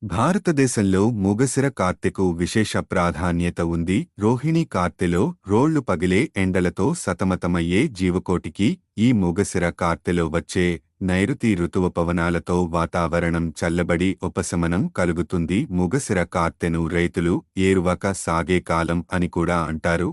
భారతదేశంలో మూగశిర కార్తెకు విశేష ప్రాధాన్యత ఉంది. రోహిణీ కార్తెలో రోళ్లు పగిలే ఎండలతో సతమతమయ్యే జీవకోటికి ఈ మూగశిర కార్తెలో వచ్చే నైరుతి ఋతువపవనాలతో వాతావరణం చల్లబడి ఉపశమనం కలుగుతుంది. మూగశిర కార్తెను రైతులు ఏరువాక సాగే కాలం అని కూడా అంటారు.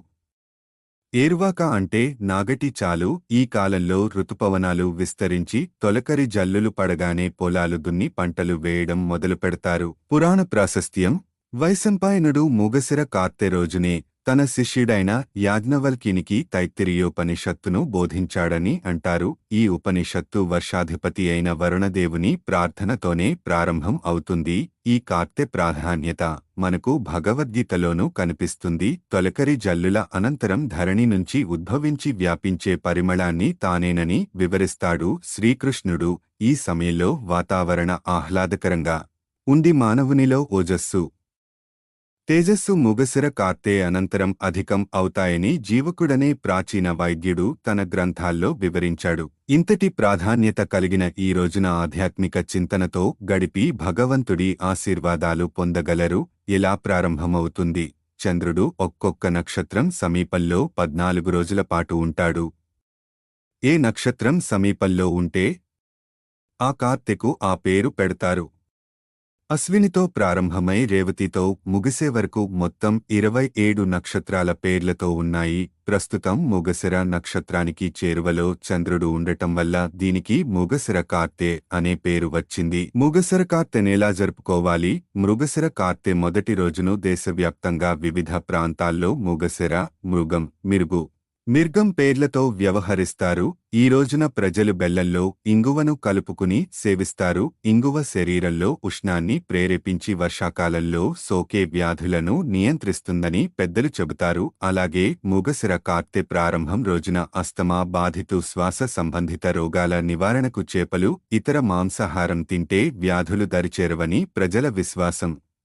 ఏరువాక అంటే నాగటి చాలు. ఈ కాలంలో ఋతుపవనాలు విస్తరించి తొలకరి జల్లులు పడగానే పొలాలు దున్ని పంటలు వేయడం మొదలుపెడతారు. పురాణ ప్రాశస్త్యం: వైశంపాయనుడు మూగశిర కార్తె రోజునే తన శిష్యుడైన యాజ్ఞవల్క్యునికి తైత్తిరీయోపనిషత్తును బోధించాడని అంటారు. ఈ ఉపనిషత్తు వర్షాధిపతి అయిన వరుణదేవుని ప్రార్థనతోనే ప్రారంభం అవుతుంది. ఈ కార్తె ప్రాధాన్యత మనకు భగవద్గీతలోనూ కనిపిస్తుంది. తొలకరి జల్లుల అనంతరం ధరణి నుంచి ఉద్భవించి వ్యాపించే పరిమళాన్ని తానేనని వివరిస్తాడు శ్రీకృష్ణుడు. ఈ సమయంలో వాతావరణ ఆహ్లాదకరంగా ఉండి మానవునిలో ఓజస్సు, తేజస్సు మూగశిర కార్తె అనంతరం అధికం అవుతాయని జీవకుడనే ప్రాచీన వైద్యుడు తన గ్రంథాల్లో వివరించాడు. ఇంతటి ప్రాధాన్యత కలిగిన ఈ రోజున ఆధ్యాత్మిక చింతనతో గడిపి భగవంతుడి ఆశీర్వాదాలు పొందగలరు. ఎలా ప్రారంభమవుతుంది? చంద్రుడు ఒక్కొక్క నక్షత్రం సమీపంలో 14 రోజుల పాటు ఉంటాడు. ఏ నక్షత్రం సమీపంలో ఉంటే ఆ కార్తెకు ఆ పేరు పెడతారు. అశ్వినితో ప్రారంభమై రేవతితో ముగిసే వరకు మొత్తం 27 నక్షత్రాల పేర్లతో ఉన్నాయి. ప్రస్తుతం మూగశిర నక్షత్రానికి చేరువలో చంద్రుడు ఉండటం వల్ల దీనికి మూగశిర కార్తె అనే పేరు వచ్చింది. మూగశిర కార్తెనేలా జరుపుకోవాలి? మృగశిర కార్తె మొదటి రోజును దేశవ్యాప్తంగా వివిధ ప్రాంతాల్లో మూగశిర, మృగం, మిర్గం పేర్లతో వ్యవహరిస్తారు. ఈ రోజున ప్రజలు బెల్లంలో ఇంగువను కలుపుకుని సేవిస్తారు. ఇంగువ శరీరంలో ఉష్ణాన్ని ప్రేరేపించి వర్షాకాలంలో సోకే వ్యాధులను నియంత్రిస్తుందని పెద్దలు చెబుతారు. అలాగే మూగశిర కార్తె ప్రారంభం రోజున అస్తమా బాధితు శ్వాస సంబంధిత రోగాల నివారణకు చేపలు, ఇతర మాంసాహారం తింటే వ్యాధులు దరిచేరవని ప్రజల విశ్వాసం.